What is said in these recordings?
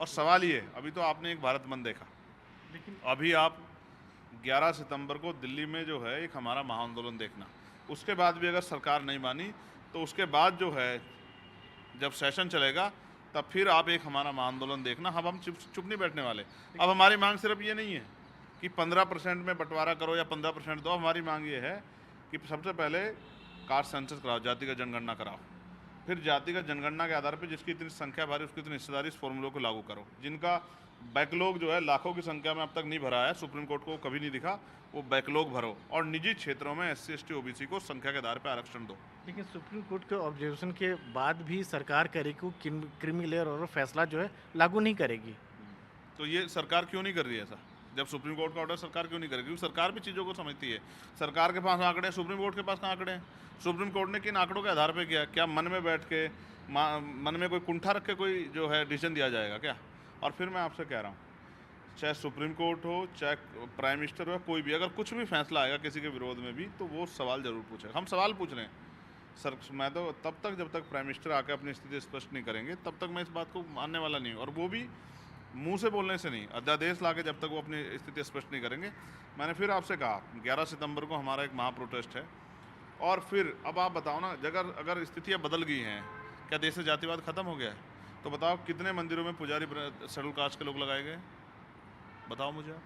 और सवाल ये, अभी तो आपने एक भारत बंद देखा, लेकिन अभी आप 11 सितंबर को दिल्ली में जो है एक हमारा महाआंदोलन देखना, उसके बाद भी अगर सरकार नहीं मानी तो उसके बाद जो है जब सेशन चलेगा तब फिर आप एक हमारा महाआंदोलन देखना। अब हम चुप चुप नहीं बैठने वाले। अब हमारी मांग सिर्फ ये नहीं है कि 15% में बंटवारा करो या 15% दो। हमारी मांग ये है कि सबसे पहले कास्ट सेंसस कराओ, जातिगत जनगणना कराओ, फिर जातिगत जनगणना के आधार पर जिसकी इतनी संख्या भारी उसकी इतनी हिस्सेदारी इस फॉर्मूलों को लागू करो। जिनका बैकलॉग जो है लाखों की संख्या में अब तक नहीं भरा है, सुप्रीम कोर्ट को कभी नहीं दिखा, वो बैकलॉग भरो और निजी क्षेत्रों में SC ST OBC को संख्या के आधार पर आरक्षण दो। लेकिन सुप्रीम कोर्ट के ऑब्जर्वेशन के बाद भी सरकार करेगी क्रीमी लेयर और फैसला जो है लागू नहीं करेगी। तो ये सरकार क्यों नहीं कर रही है ऐसा? जब सुप्रीम कोर्ट का ऑर्डर सरकार क्यों नहीं करेगी? क्योंकि सरकार भी चीज़ों को समझती है। सरकार के पास आंकड़े हैं, सुप्रीम कोर्ट के पास कहाँ आंकड़े हैं? सुप्रीम कोर्ट ने किन आंकड़ों के आधार पर किया? क्या मन में बैठ के मन में कोई कुंठा रख के कोई जो है डिसीजन दिया जाएगा क्या? और फिर मैं आपसे कह रहा हूँ, चाहे सुप्रीम कोर्ट हो, चाहे प्राइम मिनिस्टर हो, कोई भी अगर कुछ भी फैसला आएगा किसी के विरोध में भी, तो वो सवाल जरूर पूछे। हम सवाल पूछ रहे हैं सर। मैं तो तब तक जब तक प्राइम मिनिस्टर आकर अपनी स्थिति स्पष्ट नहीं करेंगे तब तक मैं इस बात को मानने वाला नहीं हूँ, और वो भी मुंह से बोलने से नहीं, अध्यादेश ला के जब तक वो अपनी स्थिति स्पष्ट नहीं करेंगे। मैंने फिर आपसे कहा 11 सितंबर को हमारा एक महा प्रोटेस्ट है, और फिर अब आप बताओ ना, अगर स्थितियाँ बदल गई हैं, क्या देश से जातिवाद खत्म हो गया है? तो बताओ कितने मंदिरों में पुजारी शेड्यूल कास्ट के लोग लगाए गए? बताओ मुझे आप,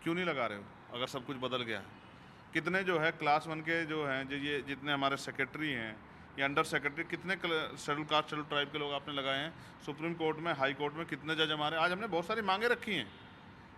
क्यों नहीं लगा रहे हो अगर सब कुछ बदल गया है? कितने जो है क्लास 1 के जो हैं, जो ये जितने हमारे सेक्रेटरी हैं या अंडर सेक्रेटरी, कितने शेड्यूल कास्ट शेड्यूल ट्राइब के लोग आपने लगाए हैं? सुप्रीम कोर्ट में, हाई कोर्ट में कितने जज हमारे? आज हमने बहुत सारी मांगे रखी हैं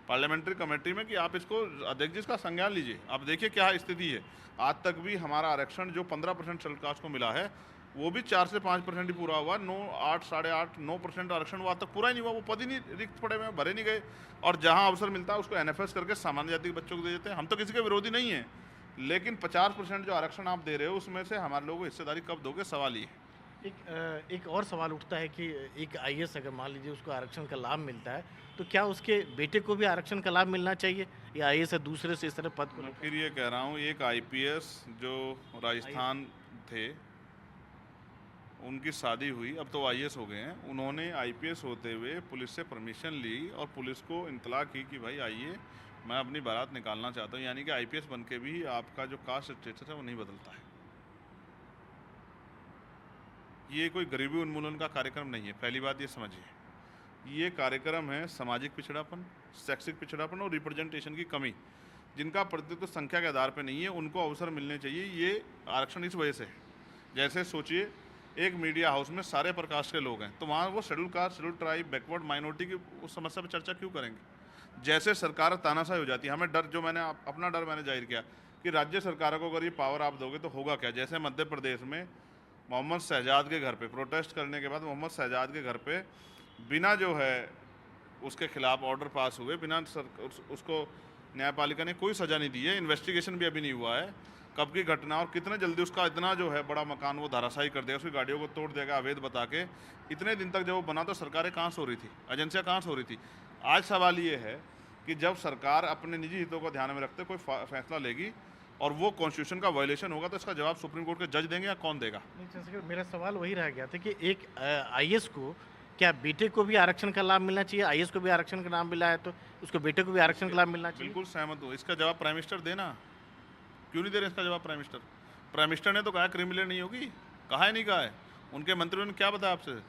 पार्लियामेंट्री कमेटी में कि आप इसको अध्यक्ष जी इसका संज्ञान लीजिए। आप देखिए क्या स्थिति है। आज तक भी हमारा आरक्षण जो 15% शेड्यूल कास्ट को मिला है, वो भी 4 से 5% ही पूरा हुआ। 9, 8, 8.5, 9% आरक्षण वो आज तक पूरा ही नहीं हुआ। वो पद ही नहीं, रिक्त पड़े हुए, भरे नहीं गए। और जहां अवसर मिलता है उसको NFS करके सामान्य जाति के बच्चों को दे देते हैं। हम तो किसी के विरोधी नहीं है, लेकिन 50% जो आरक्षण आप दे रहे हो उसमें से हमारे लोगों को हिस्सेदारी कब दोगे, सवाल ये। एक और सवाल उठता है कि एक IAS अगर मान लीजिए उसको आरक्षण का लाभ मिलता है, तो क्या उसके बेटे को भी आरक्षण का लाभ मिलना चाहिए, या IAS है दूसरे से इस तरह पद को? मैं फिर ये कह रहा हूँ, एक IPS जो राजस्थान थे, उनकी शादी हुई, अब तो IAS हो गए हैं। उन्होंने IPS होते हुए पुलिस से परमिशन ली और पुलिस को इत्तला की कि भाई आइए, मैं अपनी बारात निकालना चाहता हूँ। यानी कि IPS बन के भी आपका जो कास्ट स्टेटस है वो नहीं बदलता है। ये कोई गरीबी उन्मूलन का कार्यक्रम नहीं है, पहली बात ये समझिए। ये कार्यक्रम है सामाजिक पिछड़ापन, शैक्षिक पिछड़ापन और रिप्रेजेंटेशन की कमी। जिनका प्रतिनिधित्व संख्या के आधार पर नहीं है उनको अवसर मिलने चाहिए। ये आरक्षण इस वजह से है, जैसे सोचिए एक मीडिया हाउस में सारे प्रकाश के लोग हैं, तो वहाँ वो schedule caste, schedule tribe, backward minority की उस समस्या पर चर्चा क्यों करेंगे? जैसे सरकार तानाशाही हो जाती है। हमें डर, जो मैंने अपना डर मैंने जाहिर किया कि राज्य सरकारों को अगर ये पावर आप दोगे तो होगा क्या। जैसे मध्य प्रदेश में मोहम्मद शहजाद के घर पे प्रोटेस्ट करने के बाद मोहम्मद शहजाद के घर पे बिना जो है उसके खिलाफ ऑर्डर पास हुए, बिना उसको न्यायपालिका ने कोई सज़ा नहीं दी है, इन्वेस्टिगेशन भी अभी नहीं हुआ है कब की घटना, और कितने जल्दी उसका इतना जो है बड़ा मकान वो धराशायी कर देगा, उसकी गाड़ियों को तोड़ देगा अवैध बता के। इतने दिन तक जब वो बना तो सरकारें कहाँ सो रही थी, एजेंसियाँ कहाँ सो रही थी? आज सवाल ये है कि जब सरकार अपने निजी हितों को ध्यान में रखते कोई फैसला लेगी और वो कॉन्स्टिट्यूशन का वायलेशन होगा, तो इसका जवाब सुप्रीम कोर्ट के जज देंगे या कौन देगा? नहीं चंद्रशेखर, मेरा सवाल वही रह गया था कि एक IAS को क्या बेटे को भी आरक्षण का लाभ मिलना चाहिए? IAS को भी आरक्षण का लाभ मिला है तो उसको बेटे को भी आरक्षण का लाभ मिलना चाहिए। बिल्कुल सहमत हूँ। इसका जवाब प्राइम मिनिस्टर देना, क्यों नहीं दे रहे इसका जवाब प्राइम मिनिस्टर? प्राइम मिनिस्टर ने तो कहा क्रिमिनल नहीं होगी, कहा है नहीं कहा है? उनके मंत्रियों ने क्या बताया आपसे?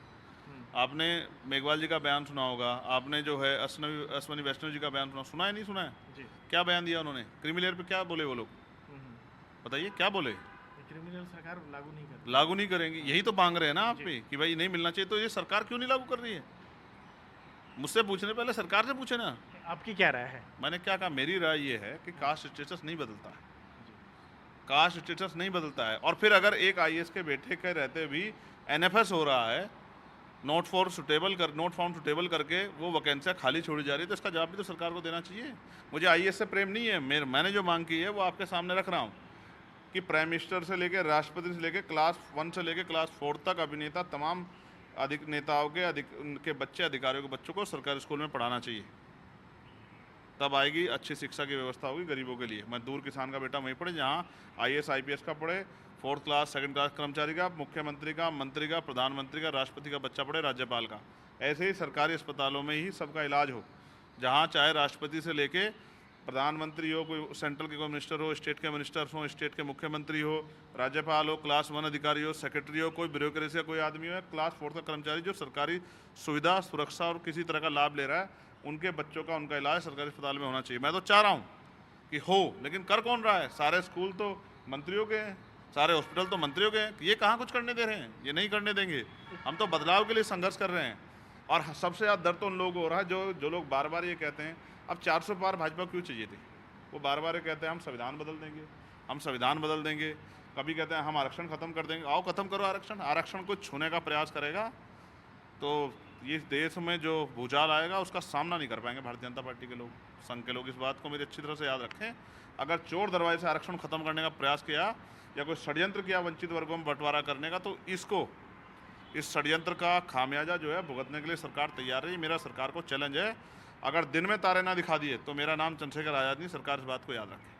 आपने मेघवाल जी का बयान सुना होगा, आपने जो है अश्वनी वैष्णव जी का बयान सुना है नहीं सुना है? जी। क्या बयान दिया उन्होंने? क्रिमिनल पे क्या बोले वो लोग? बताइए क्या बोले? क्रिमिनल सरकार लागू नहीं करती। लागू नहीं करेंगी, यही तो मांग रहे हैं ना आप भी कि भाई नहीं मिलना चाहिए। तो ये सरकार क्यों नहीं लागू कर रही है? मुझसे पूछने पहले सरकार से पूछे ना। आपकी क्या राय है? मैंने क्या कहा, मेरी राय ये है कि कास्ट स्टेटस नहीं बदलता है, कास्ट स्टेटस नहीं बदलता है। और फिर अगर एक IAS के बेटे के रहते भी NFS हो रहा है, नॉट फाउंड सुटेबल करके वो वैकेंसियाँ खाली छोड़ी जा रही है, तो इसका जवाब भी तो सरकार को देना चाहिए। मुझे IAS से प्रेम नहीं है, मैंने जो मांग की है वो आपके सामने रख रहा हूँ कि प्राइम मिनिस्टर से लेकर राष्ट्रपति से लेकर क्लास 1 से लेकर क्लास 4 तक अभिनेता तमाम अधिक नेताओं के उनके बच्चे, अधिकारियों के बच्चों को सरकारी स्कूल में पढ़ाना चाहिए। तब आएगी अच्छी शिक्षा की व्यवस्था होगी गरीबों के लिए। मजदूर किसान का बेटा वहीं पढ़े जहाँ IAS IPS का पढ़े, 4th क्लास 2nd क्लास कर्मचारी का, मुख्यमंत्री का, मंत्री का, प्रधानमंत्री का, राष्ट्रपति का बच्चा पढ़े, राज्यपाल का। ऐसे ही सरकारी अस्पतालों में ही सबका इलाज हो, जहाँ चाहे राष्ट्रपति से लेके प्रधानमंत्री हो, कोई सेंट्रल के कोई मिनिस्टर हो, स्टेट के मिनिस्टर्स हो, स्टेट के मुख्यमंत्री हो, राज्यपाल हो, क्लास 1 अधिकारी हो, सेक्रेटरी हो, कोई ब्यूरोक्रेसी का कोई आदमी हो, क्लास 4 का कर्मचारी जो सरकारी सुविधा, सुरक्षा और किसी तरह का लाभ ले रहा है, उनके बच्चों का उनका इलाज सरकारी अस्पताल में होना चाहिए। मैं तो चाह रहा हूँ कि हो, लेकिन कर कौन रहा है? सारे स्कूल तो मंत्रियों के हैं, सारे हॉस्पिटल तो मंत्रियों के हैं। ये कहाँ कुछ करने दे रहे हैं? ये नहीं करने देंगे। हम तो बदलाव के लिए संघर्ष कर रहे हैं। और सबसे ज़्यादा दर्द तो उन लोगों को हो रहा है जो लोग बार बार ये कहते हैं अब 400 पार भाजपा क्यों चाहिए थी। वो बार बार ये कहते हैं हम संविधान बदल देंगे, हम संविधान बदल देंगे, कभी कहते हैं हम आरक्षण खत्म कर देंगे। आओ खत्म करो आरक्षण। आरक्षण को छूने का प्रयास करेगा तो ये देश में जो भूचाल आएगा उसका सामना नहीं कर पाएंगे भारतीय जनता पार्टी के लोग, संघ के लोग। इस बात को मेरी अच्छी तरह से याद रखें। अगर चोर दरवाजे से आरक्षण खत्म करने का प्रयास किया या कोई षड्यंत्र किया वंचित वर्गों में बंटवारा करने का, तो इस षड्यंत्र का खामियाजा जो है भुगतने के लिए सरकार तैयार है। मेरा सरकार को चैलेंज है। अगर दिन में तारे ना दिखा दिए तो मेरा नाम चंद्रशेखर आज़ाद नहीं। सरकार इस बात को याद रखे।